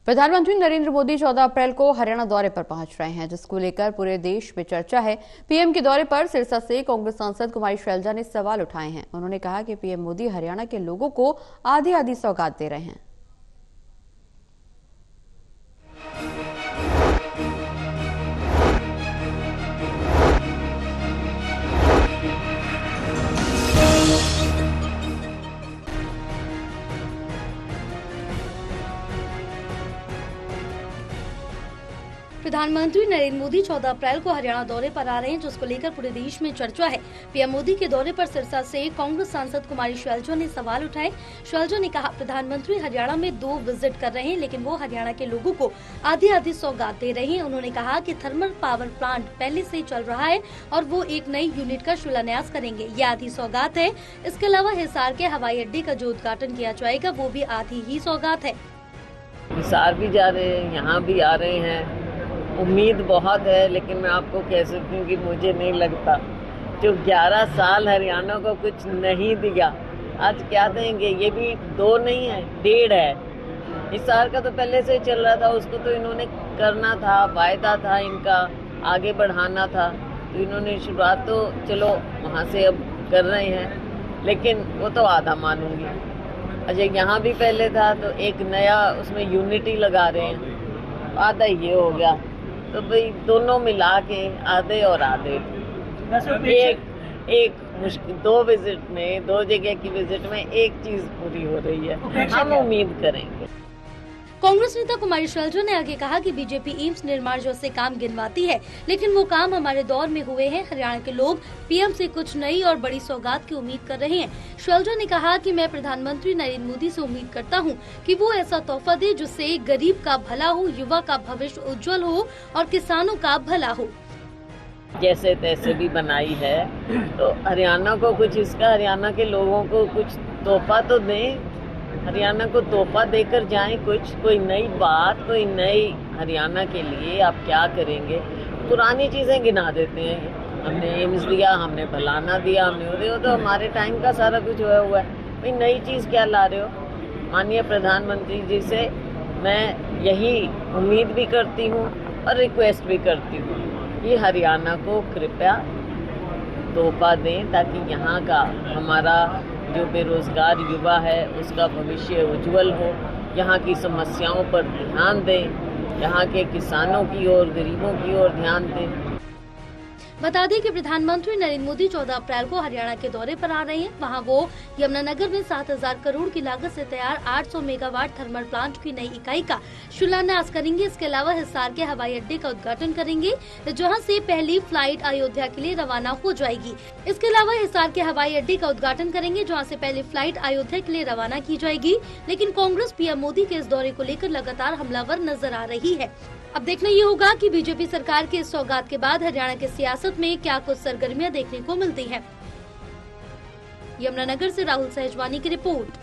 प्रधानमंत्री नरेंद्र मोदी 14 अप्रैल को हरियाणा दौरे पर पहुंच रहे हैं, जिसको लेकर पूरे देश में चर्चा है। पीएम के दौरे पर सिरसा से कांग्रेस सांसद कुमारी शैलजा ने सवाल उठाए हैं। उन्होंने कहा कि पीएम मोदी हरियाणा के लोगों को आधी आधी सौगात दे रहे हैं। प्रधानमंत्री नरेंद्र मोदी 14 अप्रैल को हरियाणा दौरे पर आ रहे हैं, जिसको लेकर पूरे देश में चर्चा है। पीएम मोदी के दौरे पर सिरसा से कांग्रेस सांसद कुमारी शैलजा ने सवाल उठाए। शैलजा ने कहा, प्रधानमंत्री हरियाणा में 2 विजिट कर रहे हैं, लेकिन वो हरियाणा के लोगों को आधी आधी सौगात दे रहे हैं। उन्होंने कहा कि थर्मल पावर प्लांट पहले से चल रहा है और वो एक नई यूनिट का शिलान्यास करेंगे, ये आधी सौगात है। इसके अलावा हिसार के हवाई अड्डे का जो उद्घाटन किया जाएगा वो भी आधी ही सौगात है। हिसार भी जा रहे हैं, यहाँ भी आ रहे हैं। उम्मीद बहुत है, लेकिन मैं आपको कह सकती हूँ कि मुझे नहीं लगता जो 11 साल हरियाणा को कुछ नहीं दिया, आज क्या देंगे। ये भी 2 नहीं है, 1.5 है। हिसार का तो पहले से चल रहा था, उसको तो इन्होंने करना था, वायदा था इनका, आगे बढ़ाना था। तो इन्होंने शुरुआत तो चलो वहाँ से अब कर रहे हैं, लेकिन वो तो आधा मानूंगी। अच्छा, यहाँ भी पहले था तो एक नया उसमें यूनिटी लगा रहे हैं, आधा ये हो गया। तो भाई दोनों मिला के आधे और आधे, एक मुश्किल 2 विजिट में, 2 जगह की विजिट में एक चीज पूरी हो रही है। हम उम्मीद करेंगे। कांग्रेस नेता कुमारी शैलजा ने आगे कहा कि बीजेपी एम्स निर्माण जैसे काम गिनवाती है, लेकिन वो काम हमारे दौर में हुए हैं। हरियाणा के लोग पीएम से कुछ नई और बड़ी सौगात की उम्मीद कर रहे हैं। शैलजा ने कहा कि मैं प्रधानमंत्री नरेंद्र मोदी से उम्मीद करता हूं कि वो ऐसा तोहफा दे जिससे गरीब का भला हो, युवा का भविष्य उज्जवल हो और किसानों का भला हो। जैसे तैसे भी बनाई है तो हरियाणा को कुछ, इसका हरियाणा के लोगों को कुछ तोहफा तो दें, हरियाणा को तोहफा देकर जाएं। कुछ कोई नई बात, कोई नई हरियाणा के लिए आप क्या करेंगे। पुरानी चीजें गिना देते हैं, हमने एम्स दिया, हमने फलाना दिया, हमने वो तो हमारे टाइम का सारा कुछ हुआ हुआ है। भाई नई चीज क्या ला रहे हो। माननीय प्रधानमंत्री जी से मैं यही उम्मीद भी करती हूँ और रिक्वेस्ट भी करती हूँ कि हरियाणा को कृपया तोहफा दें, ताकि यहाँ का हमारा जो बेरोजगार युवा है उसका भविष्य उज्जवल हो। यहाँ की समस्याओं पर ध्यान दें, यहाँ के किसानों की और गरीबों की ओर ध्यान दें। बता दें कि प्रधानमंत्री नरेंद्र मोदी 14 अप्रैल को हरियाणा के दौरे पर आ रहे हैं। वहां वो यमुनानगर में 7,000 करोड़ की लागत से तैयार 800 मेगावाट थर्मल प्लांट की नई इकाई का शिलान्यास करेंगे। इसके अलावा हिसार के हवाई अड्डे का उद्घाटन करेंगे, जहां से पहली फ्लाइट अयोध्या के लिए रवाना हो जाएगी। इसके अलावा हिसार के हवाई अड्डे का उद्घाटन करेंगे, जहाँ से पहली फ्लाइट अयोध्या के लिए रवाना की जाएगी। लेकिन कांग्रेस पीएम मोदी के इस दौरे को लेकर लगातार हमलावर नजर आ रही है। अब देखना ये होगा कि बीजेपी सरकार के इस सौगात के बाद हरियाणा की सियासत में क्या कुछ सरगर्मियां देखने को मिलती हैं। यमुनानगर से राहुल सहजवानी की रिपोर्ट।